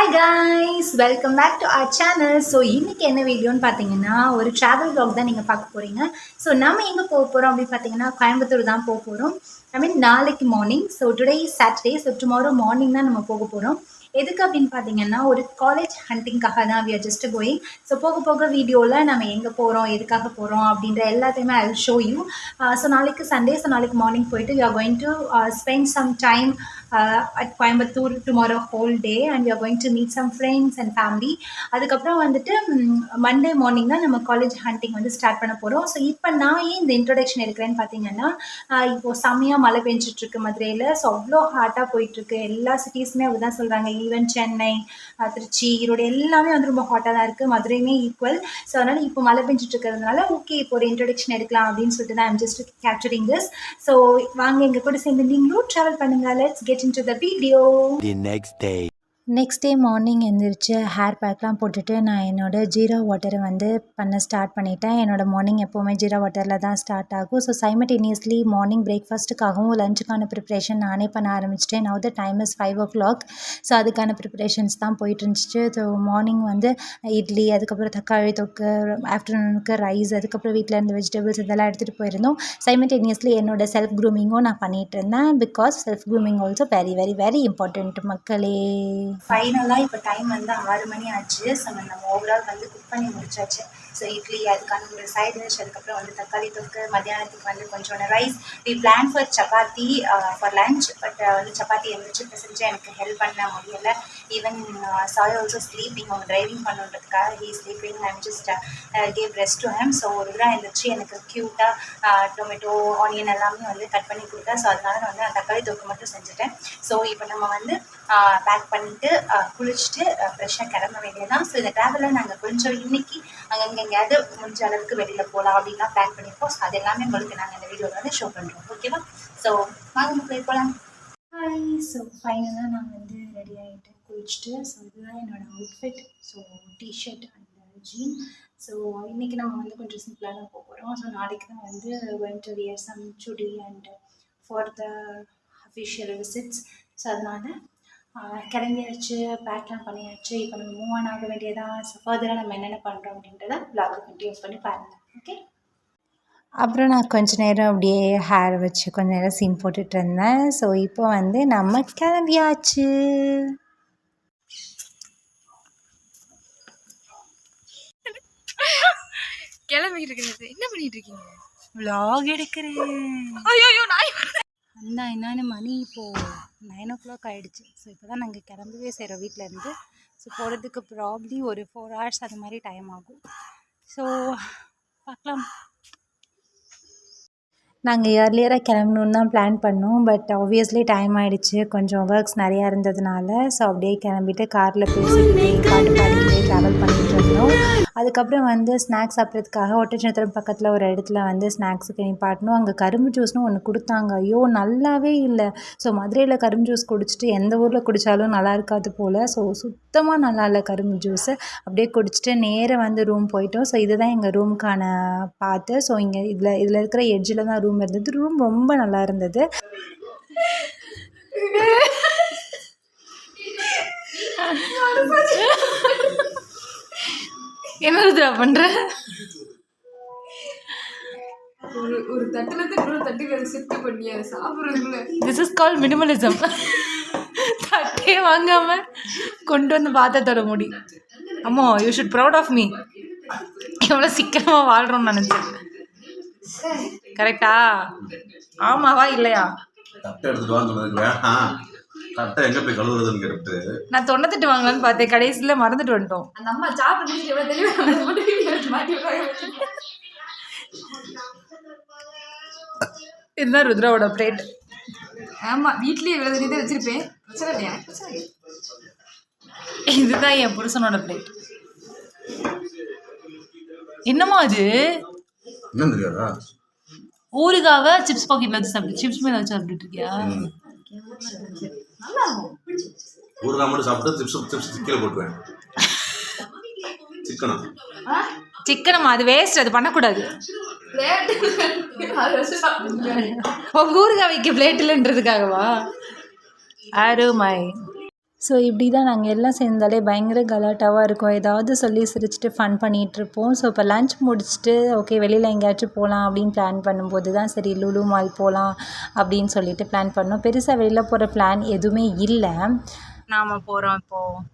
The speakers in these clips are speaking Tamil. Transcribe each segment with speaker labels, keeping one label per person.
Speaker 1: Hi guys, welcome back to our channel. So இன்னைக்கு என்ன வீடியோன்னு பார்த்தீங்கன்னா ஒரு travel vlog தான் நீங்கள் பார்க்க போகிறீங்க. ஸோ நம்ம எங்கே போக போகிறோம் அப்படின்னு பார்த்தீங்கன்னா கோயம்புத்தூர் தான் போக போகிறோம். நாளைக்கு morning. So today is Saturday. So tomorrow morning தான் நம்ம போக போகிறோம். எதுக்கு அப்படின்னு பார்த்தீங்கன்னா ஒரு காலேஜ் ஹண்டிங்காக தான் we are just going. So போக போக வீடியோவில் நம்ம எங்கே போகிறோம் எதுக்காக போகிறோம் அப்படின்ற எல்லாத்தையுமே I will show you. So நாளைக்கு சண்டே. ஸோ நாளைக்கு மார்னிங் போயிட்டு we are going to spend some time at Coimbatore tomorrow whole day and we are going to meet some friends and family. அதுக்கப்புறம் வந்துட்டு மண்டே மார்னிங் தான் நம்ம காலேஜ் ஹண்டிங் வந்து ஸ்டார்ட் பண்ண போகிறோம். ஸோ இப்போ நான் ஏன் இந்த இன்ட்ரொடக்ஷன் எடுக்கிறேன்னு பார்த்தீங்கன்னா இப்போது செம்மையாக மழை பெஞ்சிட்ருக்கு மதுரையில். ஸோ அவ்வளோ ஹாட்டாக போயிட்டுருக்கு. எல்லா சிட்டிஸுமே அப்படி தான் சொல்கிறாங்க. ஈவன் சென்னை, திருச்சி, ஈரோடு எல்லாமே வந்து ரொம்ப ஹாட்டாக தான் இருக்குது. மதுரையுமே ஈக்குவல். ஸோ அதனால் இப்போ மழை பெஞ்சிட்ருக்கிறதுனால ஓகே இப்போ ஒரு இன்ட்ரொடக்ஷன் எடுக்கலாம் அப்படின்னு சொல்லிட்டு தான் I'm just capturing this. So வாங்க எங்கள் கூட சேர்ந்து நீங்களும் ட்ராவல் பண்ணுங்கள். Let's get into the video.
Speaker 2: The next day.
Speaker 3: Next day morning எழுந்திரிச்சு ஹேர் பேக்லாம் போட்டுட்டு நான் என்னோடய ஜீரா வாட்டரை வந்து பண்ண ஸ்டார்ட் பண்ணிட்டேன். என்னோடய மார்னிங் எப்போவுமே ஜீரா வாட்டரில் தான் ஸ்டார்ட் ஆகும். ஸோ சைமல்டேனியஸ்லி மார்னிங் பிரேக்ஃபாஸ்ட்டுக்காகவும் லஞ்சுக்கான ப்ரிப்ரேஷன் நானே பண்ண ஆரம்பிச்சிட்டேன். Now the time is 5 o'clock. So அதுக்கான ப்ரிப்ரேஷன்ஸ் தான் போயிட்டு இருந்துச்சு. ஸோ மார்னிங் வந்து இட்லி, அதுக்கப்புறம் தக்காளி தொக்கு, ஆஃப்டர்நூனுக்கு ரைஸ், அதுக்கப்புறம் வீட்டில் இருந்த வெஜிடபிள்ஸ் இதெல்லாம் எடுத்துகிட்டு போயிருந்தோம். சைமல்டேனியஸ்லி என்னோடய செல்ஃப் க்ரூமிங்கும் நான் பண்ணிகிட்டு இருந்தேன். Because self grooming also very very very important மக்களே.
Speaker 1: ஃபைனலாக இப்போ டைம் வந்து 6 மணி ஆச்சு. ஸோ நம்ம ஓவரால் வந்து குக் பண்ணி முடிச்சாச்சு. ஸோ இட்லி, அதுக்கான ஒரு சைட் டிஷ், அதுக்கப்புறம் வந்து தக்காளி தொக்கு, மத்தியானத்துக்கு வந்து கொஞ்சோட rice. We plan for chapati for lunch. But வந்து சப்பாத்தி எந்திரிச்சு செஞ்சு எனக்கு ஹெல்ப் பண்ண முடியலை. Even Sai also sleeping. அவங்க டிரைவிங் பண்ணுறதுக்காக he sleeping. I'm just gave rest to him. So ஒரு தடவை எந்திரிச்சு எனக்கு க்யூட்டாக டொமேட்டோ, ஆனியன் எல்லாமே வந்து கட் பண்ணி கொடுத்தா. ஸோ அதனால நான் வந்து தக்காளி தொக்கு மட்டும் செஞ்சுட்டேன். ஸோ இப்போ நம்ம வந்து பேக் பண்ணிவிட்டு குளிச்சுட்டு ஃப்ரெஷ்ஷாக கிளம்ப வேண்டியதான். ஸோ இந்த ட்ராவலில் நாங்கள் கொஞ்சம் இன்றைக்கி அங்கங்கே எங்கேயாவது முடிஞ்ச அளவுக்கு வெளியில் போகலாம் அப்படின்லாம் பிளான் பண்ணியிருக்கோம். ஸோ அது எல்லாமே உங்களுக்கு நாங்கள் இந்த வீடியோவில் வந்து ஷோ பண்ணுறோம். ஓகேவா? ஸோ வாங்க போய் போகலாம். ஹாய். ஸோ ஃபைனலாக நான் வந்து ரெடி ஆகிட்டேன் குளிச்சுட்டு. ஸோ இதுதான் என்னோடய outfit. So T shirt and jean. So இன்றைக்கி நம்ம வந்து கொஞ்சம் சிம்பிளாக தான் போக போகிறோம். ஸோ நாளைக்கு தான் வந்து going to wear some chudi and for the official visits. So அதனால் கிளம்பியாச்சு, பேக்லாம் பண்ணியாச்சு. இப்போ நம்ம மூவ் ஆன் ஆக வேண்டியதான். ஸோ ஃபர்தராக நம்ம என்னென்ன பண்ணுறோம் அப்படின்றத வ்ளாகை கண்டினியூஸ் பண்ணி பாருங்கள். ஓகே.
Speaker 3: அப்புறம் நான் கொஞ்ச நேரம் அப்படியே ஹேர் வச்சு கொஞ்ச நேரம் சீன் போட்டுட்டு இருந்தேன். ஸோ இப்போ வந்து நம்ம கிளம்பியாச்சு.
Speaker 4: கிளம்பிக்கிட்டு இருக்கிறது என்ன பண்ணிட்டு இருக்கீங்க?
Speaker 3: vlog எடுக்கிறேன்.
Speaker 4: ஐயோ
Speaker 3: அந்த என்னென்ன மணி இப்போது 9 o'clock ஆகிடுச்சு. ஸோ இப்போ தான் நாங்கள் கிளம்பவே செய்கிறோம் வீட்டிலேருந்து. ஸோ போகிறதுக்கு ப்ராப்ளி ஒரு 4 hours அது மாதிரி டைம் ஆகும். ஸோ பார்க்கலாம். நாங்கள் இயர்லியராக கிளம்பணுன்னு தான் பிளான் பண்ணோம். பட் ஆப்வியஸ்லி டைம் ஆகிடுச்சு. கொஞ்சம் ஒர்க்ஸ் நிறையா இருந்ததுனால. ஸோ அப்படியே கிளம்பிட்டு காரில் பேசிக்கிட்டே பாட்டு பாடிக்கிட்டே ட்ராவல் பண்ணிகிட்டு இருந்தோம். அதுக்கப்புறம் வந்து ஸ்நாக்ஸ் சாப்பிட்றதுக்காக ஒட்டச்சத்திரம் பக்கத்தில் ஒரு இடத்துல வந்து ஸ்நாக்ஸுக்கு நிப்பாட்டணும். அங்கே கரும்பு ஜூஸ்னு ஒன்று கொடுத்தாங்க. ஐயோ நல்லாவே இல்லை. ஸோ மதுரையில் கரும்பு ஜூஸ் குடிச்சிட்டு எந்த ஊரில் குடித்தாலும் நல்லா இருக்காது போல். ஸோ சுத்தமாக நல்லா இல்லை கரும்பு ஜூஸு. அப்படியே குடிச்சிட்டு நேராக வந்து ரூம் போயிட்டோம். ஸோ இதுதான் எங்கள் ரூமுக்கான பாத்து. ஸோ இங்கே இதில் இருக்கிற எட்ஜில் தான் ரூம் இருந்தது. ரூம் ரொம்ப நல்லா இருந்தது.
Speaker 4: என்ன ருத்ரா பண்ற? ஒரு தட்டுல இன்னொரு தட்டுக்கு அதை ஷிஃப்ட் பண்ணி அதை சாப்பிட்றதுக்குள்ள
Speaker 3: திஸ் இஸ் கால் மினிமலிசம். தட்டே வாங்காம கொண்டு வந்து பாத்திரத்தோட முடி. அம்மா you should proud of me. எவ்வளோ சீக்கிரமாக வாழ்கிறோம்னு நினச்சேன். கரெக்டா? ஆமாவா இல்லையா?
Speaker 5: தட்டை எடுத்துட்டு வான்னு சொன்னதுக்கு தட்டை எங்க போய் கழுவுறதுன்னு கேட்டு
Speaker 3: நான் 98 வாங்கலான்னு பார்த்தேன். கடைசியில் மறந்துட்டு வந்துட்டோம்.
Speaker 4: அந்த அம்மா சாப்பிட்டு எவ்வளோ தெளிவாக மாட்டி
Speaker 3: இதுதான் ருத்ராவோட பிளேட்.
Speaker 4: ஆமாம், வீட்லேயே இவ்வளோ தெரியுதே வச்சிருப்பேன். பிரச்சனை இல்லையா?
Speaker 3: இதுதான் என் புருஷனோட பிளேட். என்னம்மா அது?
Speaker 5: என்ன தெரியாதா?
Speaker 3: ஊறுகாவை சிப்ஸ் பாக்கெட்ல வச்சு சாப்பிட்டு சிப்ஸ் மேல வச்சு சாப்பிட்டுட்டு இருக்கியா?
Speaker 5: ஊறுகாய் மட்டும் சாப்பிட்டு சிப்ஸ் கீழே போட்டுவேன்.
Speaker 3: சிக்கனமா? அது வேஸ்ட். அது பண்ணக்கூடாது. ஊறுகாய் வைக்க பிளேட் இல்லைன்றதுக்காகவா? அருமை. ஸோ இப்படி தான் நாங்கள் எல்லாம் சேர்ந்தாலே பயங்கர கலாட்டாவாக இருக்கும். ஏதாவது சொல்லி சிரிச்சுட்டு ஃபன் பண்ணிகிட்ருப்போம். ஸோ இப்போ லன்ச் முடிச்சுட்டு ஓகே வெளியில் எங்கேயாச்சும் போகலாம் அப்படின்னு பிளான் பண்ணும்போது தான் சரி லுலு மால் போகலாம் அப்படின்னு சொல்லிட்டு பிளான் பண்ணோம். பெருசாக வெளியில் போகிற பிளான் எதுவுமே இல்லை. நாம் போகிறோம் இப்போது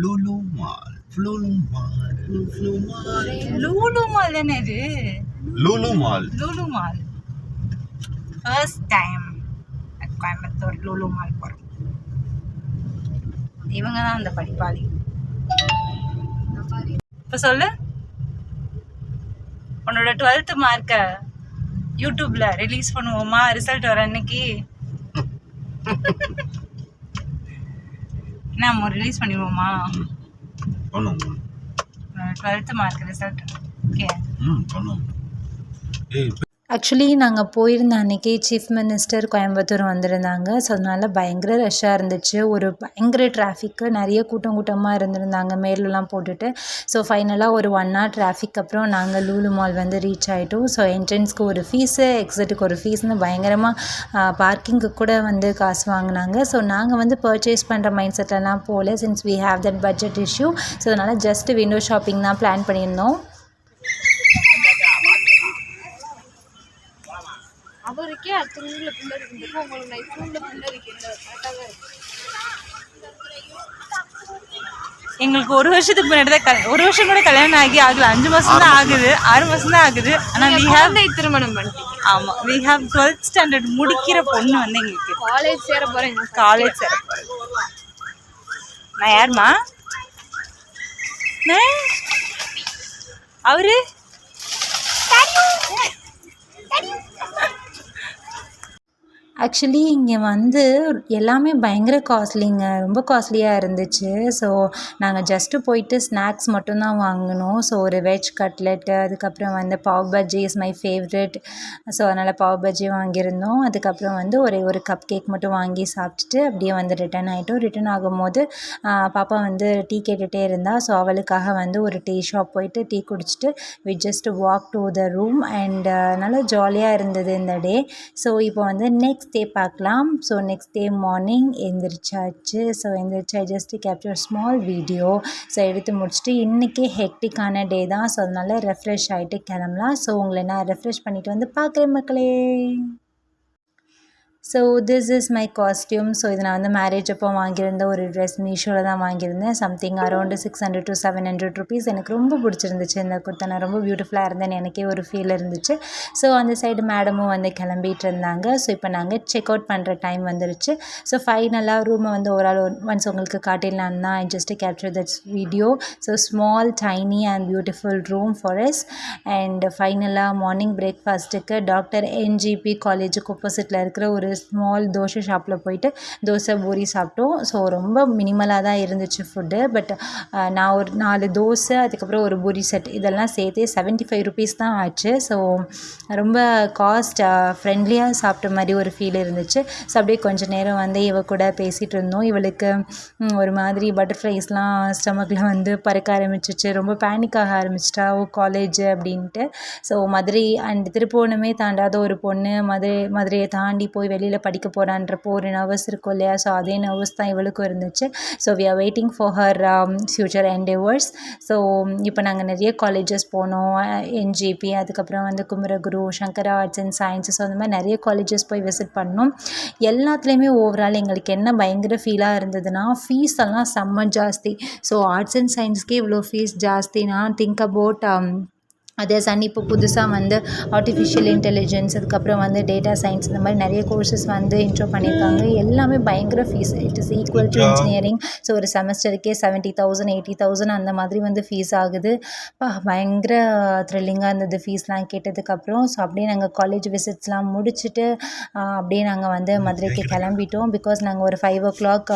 Speaker 5: Lulu mall Lulu mall
Speaker 3: Lulu mall தானே இது.
Speaker 5: Lulu mall
Speaker 3: Lulu mall first time Coimbatore Lulu mall போகிறோம். இவங்க தான் அந்த படிப்பாளி. இப்போ சொல்லு, உன்னோட 12th மார்க்கை யூடியூப்ல ரிலீஸ் பண்ணுவோமா ரிசல்ட் வர அன்னைக்கு? நம்ம ரிலீஸ் பண்ணிடுவோமா?
Speaker 5: பண்ணுவோம்.
Speaker 3: 12th mark result. ஓகே
Speaker 5: பண்ணுவோம்.
Speaker 3: ஆக்சுவலி நாங்கள் போயிருந்த அன்றைக்கி சீஃப் மினிஸ்டர் கோயம்புத்தூர் வந்திருந்தாங்க. ஸோ அதனால் பயங்கர ரஷ்ஷாக இருந்துச்சு. ஒரு பயங்கர டிராஃபிக்கு, நிறைய கூட்டமாக இருந்திருந்தாங்க மேலெலாம் போட்டுட்டு. ஸோ ஃபைனலாக ஒரு 1 hour டிராஃபிக் அப்புறம் நாங்கள் லூலு மால் வந்து ரீச் ஆகிட்டோம். ஸோ என்ட்ரன்ஸ்க்கு ஒரு ஃபீஸு, எக்ஸிட்டுக்கு ஒரு ஃபீஸ்னு பயங்கரமாக பார்க்கிங்க்கு கூட வந்து காசு வாங்கினாங்க. ஸோ நாங்கள் வந்து பர்ச்சேஸ் பண்ணுற மைண்ட் செட்டெல்லாம் போகல, since we have that budget issue. So அதனால் ஜஸ்ட் விண்டோ ஷாப்பிங் தான் பிளான் பண்ணியிருந்தோம்.
Speaker 4: அவருக்கே அடுத்த ரூமில் பிள்ளை இருக்குன்றப்போ உங்களுக்கு நான் ரூமில் பிள்ளை இருக்கேன் கரெக்டாக தான் இருக்கு.
Speaker 3: எங்களுக்கு 1 வருஷத்துக்கு முன்னாடி தான் 1 வருஷம் கூட கல்யாணம் ஆகி ஆகல, 5 மாதம் தான் ஆகுது, 6 மாதம் தான் ஆகுது. ஆனால் வி ஹேவ்
Speaker 4: திருமணம் பண்ணிட்டீங்க.
Speaker 3: ஆமாம், வி ஹேவ் 12th ஸ்டாண்டர்ட் முடிக்கிற பொண்ணு வந்து எங்களுக்கு
Speaker 4: காலேஜ் சேர போகிறேன்.
Speaker 3: காலேஜ் சேர போகிறேன். நான் யாருமா? அவரு ஆக்சுவலி இங்கே வந்து எல்லாமே பயங்கர காஸ்ட்லிங்க, ரொம்ப காஸ்ட்லியாக இருந்துச்சு. ஸோ நாங்கள் ஜஸ்ட்டு போயிட்டு ஸ்நாக்ஸ் மட்டும்தான் வாங்கினோம். ஸோ ஒரு வெஜ் கட்லெட்டு, அதுக்கப்புறம் வந்து pav bhaji is my favourite. So அதனால் பாவ் பஜ்ஜி வாங்கியிருந்தோம். அதுக்கப்புறம் வந்து ஒரு கப் கேக் மட்டும் வாங்கி சாப்பிட்டுட்டு அப்படியே வந்து ரிட்டன் ஆகிட்டோம். ரிட்டன் ஆகும்போது பாப்பா வந்து டீ கேட்டுகிட்டே இருந்தா. ஸோ அவளுக்காக வந்து ஒரு டீ ஷாப் போயிட்டு டீ குடிச்சிட்டு we just walk to the room. And நல்லா ஜாலியாக இருந்தது இந்த டே. ஸோ இப்போ வந்து நெக்ஸ்ட் டே பார்க்கலாம். ஸோ நெக்ஸ்ட் டே மார்னிங் எந்திரிச்சாச்சு. ஸோ எந்திரிச்சா just capture small video. So எடுத்து முடிச்சுட்டு இன்றைக்கி ஹெக்டிக்கான டே தான். ஸோ அதனால் ரெஃப்ரெஷ் ஆகிட்டு கிளம்பலாம். ஸோ உங்களை நான் ரெஃப்ரெஷ் பண்ணிவிட்டு வந்து பார்க்குறேன் மக்களே. So this is my costume. So இது நான் வந்து மேரேஜ் அப்போ வாங்கியிருந்த ஒரு ட்ரெஸ், மீஷோவில் தான் வாங்கியிருந்தேன். Something around 600 to 700 rupees. எனக்கு ரொம்ப பிடிச்சிருந்துச்சு இந்த குர்த்தா. நான் ரொம்ப பியூட்டிஃபுல்லாக இருந்தேன்னு எனக்கே ஒரு ஃபீல் இருந்துச்சு. ஸோ அந்த சைடு மேடமும் வந்து கிளம்பிட்டு இருந்தாங்க. ஸோ இப்போ நாங்கள் செக் அவுட் பண்ணுற டைம் வந்துருச்சு. ஸோ ஃபைனலாக ரூமை வந்து ஓவரால் ஒன்ஸ் உங்களுக்கு காட்டிடலாம் தான். I just capture that's video. So small tiny and beautiful room for us. And ஃபைனலாக மார்னிங் பிரேக்ஃபாஸ்ட்டுக்கு டாக்டர் NGP காலேஜுக்கு ஆப்போசிட்டில் இருக்கிற ஒரு ஸ்மால் தோசை ஷாப்பில் போயிட்டு தோசை பூரி சாப்பிட்டோம். ஸோ ரொம்ப மினிமலாக தான் இருந்துச்சு ஃபுட்டு. பட் நான் ஒரு 4 தோசை அதுக்கப்புறம் ஒரு பூரி செட் இதெல்லாம் சேர்த்து 75 rupees தான் ஆச்சு. ஸோ ரொம்ப காஸ்ட் ஃப்ரெண்ட்லியாக சாப்பிட்ட மாதிரி ஒரு ஃபீல் இருந்துச்சு. ஸோ அப்படியே கொஞ்சம் நேரம் வந்து இவ கூட பேசிகிட்டு இருந்தோம். இவளுக்கு ஒரு மாதிரி பட்டர்ஃப்ளைஸ்லாம் ஸ்டமக்கில் வந்து பறக்க ஆரம்பிச்சிச்சு. ரொம்ப பேனிக்காக ஆரம்பிச்சிட்டா காலேஜ் அப்படின்ட்டு. ஸோ மதுரை அண்ட் திருப்புவனமே தாண்டாத ஒரு பொண்ணு மதுரையை தாண்டி போய் வெளியில் படிக்க போகிறான்றப்போ ஒரு நர்வஸ் இருக்கும் இல்லையா? ஸோ அதே நர்வஸ் தான் இவளுக்கும் இருந்துச்சு. So we are waiting for her future endeavours. So இப்போ நாங்கள் நிறைய காலேஜஸ் போனோம். NGP, அதுக்கப்புறம் வந்து Kumaraguru, Sankara arts and science. So அந்த மாதிரி நிறைய காலேஜஸ் போய் விசிட் பண்ணோம். எல்லாத்துலேயுமே ஓவரால் எங்களுக்கு என்ன பயங்கர ஃபீலாக இருந்ததுன்னா, ஃபீஸ் எல்லாம் செம்ம ஜாஸ்தி. ஸோ ஆர்ட்ஸ் அண்ட் சயின்ஸ்க்கே இவ்வளோ ஃபீஸ் ஜாஸ்தினா திங்க் அபவுட் அதர்ஸ். அண்ட் இப்போ புதுசாக வந்து ஆர்டிஃபிஷியல் இன்டெலிஜென்ஸ், அதுக்கப்புறம் வந்து டேட்டா சயின்ஸ், இந்த மாதிரி நிறைய கோர்சஸ் வந்து இன்ட்ரோ பண்ணியிருக்காங்க. எல்லாமே பயங்கர fees. It is equal to engineering. So ஒரு செமஸ்டருக்கே 70,000 80,000 அந்த மாதிரி வந்து ஃபீஸ் ஆகுது. பயங்கர த்ரில்லிங்காக இருந்தது ஃபீஸ்லாம் கேட்டதுக்கப்புறம். ஸோ அப்படியே நாங்கள் காலேஜ் விசிட்ஸ்லாம் முடிச்சுட்டு அப்படியே நாங்கள் வந்து மதுரைக்கு கிளம்பிட்டோம். பிகாஸ் நாங்கள் ஒரு 5 o'clock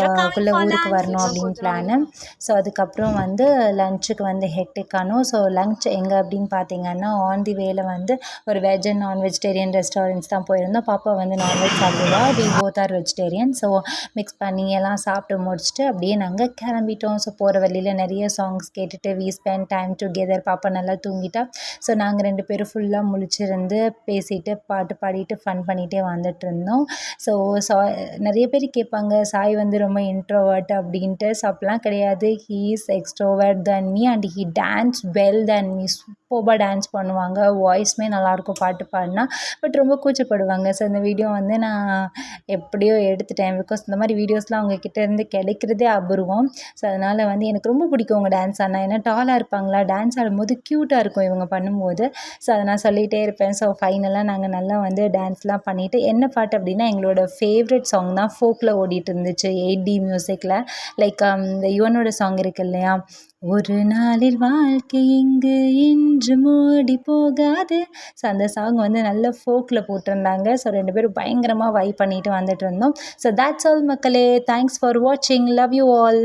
Speaker 3: ஊருக்கு வரணும் அப்படின்னு பிளானு. ஸோ அதுக்கப்புறம் வந்து லஞ்சுக்கு வந்து ஹெக்டிக் ஆனோம். ஸோ லஞ்ச் எங்கே அப்படின்னு பார்த்தீங்கன்னா பார்த்திங்கன்னா ஆன் தி வேல வந்து ஒரு veg and non vegetarian restaurants தான் போயிருந்தோம். பாப்பா வந்து நான்வெஜ் சாப்பிடுவா, we both are vegetarian. So mix பண்ணி எல்லாம் சாப்பிட்டு முடிச்சுட்டு அப்படியே நாங்கள் கிளம்பிட்டோம். ஸோ போகிற வழியில் நிறைய சாங்ஸ் கேட்டுட்டு வி ஸ்பெண்ட் டைம் டுகெதர். பாப்பா நல்லா தூங்கிட்டா. ஸோ நாங்கள் 2 பேரும் ஃபுல்லாக முழிச்சிருந்து பேசிட்டு பாட்டு பாடிட்டு ஃபன் பண்ணிகிட்டே வந்துட்டு இருந்தோம். ஸோ நிறைய பேர் கேட்பாங்க சாய் வந்து ரொம்ப இன்ட்ரோவர்ட் அப்படின்ட்டு. ஸோ அப்படிலாம் கிடையாது. He is extrovert than me and he dance well than me. சூப்பராக டான்ஸ் பண்ணுவாங்க, வாய்ஸுமே நல்லாயிருக்கும் பாட்டு பாடினா. பட் ரொம்ப கூச்சப்படுவாங்க. ஸோ இந்த வீடியோ வந்து நான் எப்படியோ எடுத்துட்டேன். பிகாஸ் இந்த மாதிரி வீடியோஸ்லாம் அவங்கக்கிட்ட இருந்து கிடைக்கிறதே அபூர்வம். ஸோ அதனால் வந்து எனக்கு ரொம்ப பிடிக்கும் அவங்க டான்ஸ் ஆடினா. ஏன்னா டாலாக இருப்பாங்களா, டான்ஸ் ஆடும்போது க்யூட்டாக இருக்கும் இவங்க பண்ணும்போது. ஸோ அதை நான் சொல்லிகிட்டே இருப்பேன். ஸோ ஃபைனலாக நாங்கள் நல்லா வந்து டான்ஸ்லாம் பண்ணிவிட்டு என்ன பாட்டு அப்படின்னா எங்களோட ஃபேவரட் சாங் தான் ஃபோக்கில் ஓடிட்டு இருந்துச்சு 8D மியூசிக்கில். லைக் இந்த யுவனோட சாங் இருக்கு இல்லையா, ஒரு நாளில் வாழ்க்கை இங்கு இன்று மோடி போகாது. ஸோ அந்த சாங் வந்து நல்ல ஃபோக்கில் போட்டிருந்தாங்க. ஸோ 2 பேரும் பயங்கரமாக வைப் பண்ணிட்டு வந்துட்டு இருந்தோம். ஸோ தட்ஸ் ஆல் மக்களே. தேங்க்ஸ் ஃபார் வாட்சிங். Love you all.